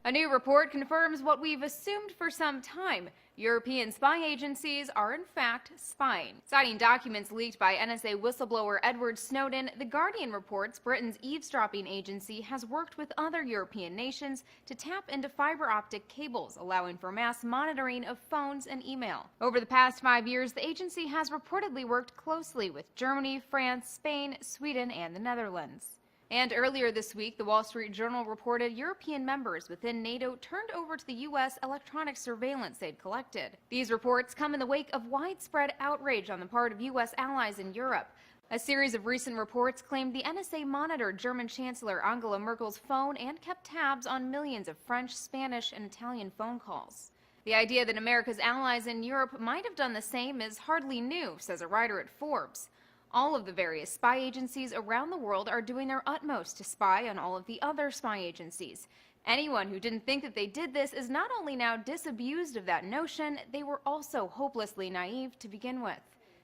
A new report confirms what we've assumed for some time. European spy agencies are in fact spying. Citing documents leaked by NSA whistleblower Edward Snowden, The Guardian reports Britain's eavesdropping agency has worked with other European nations to tap into fiber optic cables, allowing for mass monitoring of phones and email. Over the past 5 years, the agency has reportedly worked closely with Germany, France, Spain, Sweden, and the Netherlands. And earlier this week, the Wall Street Journal reported European members within NATO turned over to the U.S. electronic surveillance they'd collected. These reports come in the wake of widespread outrage on the part of U.S. allies in Europe. A series of recent reports claimed the NSA monitored German Chancellor Angela Merkel's phone and kept tabs on millions of French, Spanish, and Italian phone calls. The idea that America's allies in Europe might have done the same is hardly new, says a writer at Forbes. All of the various spy agencies around the world are doing their utmost to spy on all of the other spy agencies. Anyone who didn't think that they did this is not only now disabused of that notion, they were also hopelessly naive to begin with.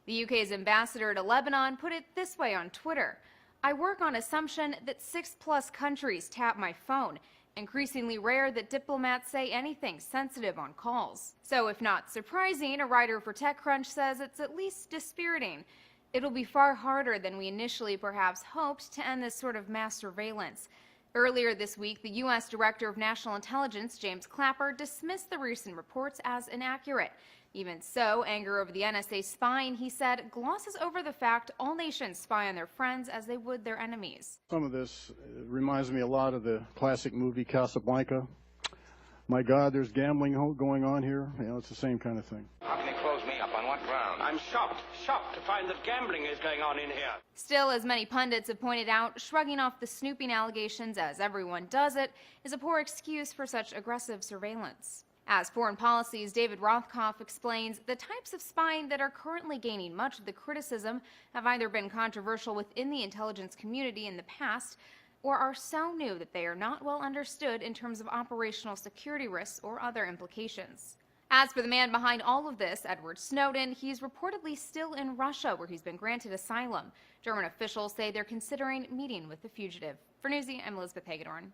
The UK's ambassador to Lebanon put it this way on Twitter: "I work on assumption that 6+ countries tap my phone. Increasingly rare that diplomats say anything sensitive on calls." So if not surprising, a writer for TechCrunch says it's at least dispiriting. It'll be far harder than we initially perhaps hoped to end this sort of mass surveillance. Earlier this week, the U.S. Director of National Intelligence, James Clapper, dismissed the recent reports as inaccurate. Even so, anger over the NSA spying, he said, glosses over the fact all nations spy on their friends as they would their enemies. Some of this reminds me a lot of the classic movie Casablanca. My God, there's gambling going on here. You know, it's the same kind of thing. How can they close me up? On what ground? I'm shocked to find that gambling is going on in here. Still, as many pundits have pointed out, shrugging off the snooping allegations as everyone does it is a poor excuse for such aggressive surveillance. As Foreign Policy's David Rothkopf explains, the types of spying that are currently gaining much of the criticism have either been controversial within the intelligence community in the past, or are so new that they are not well understood in terms of operational security risks or other implications. As for the man behind all of this, Edward Snowden, he's reportedly still in Russia, where he's been granted asylum. German officials say they're considering meeting with the fugitive. For Newsy, I'm Elizabeth Hagedorn.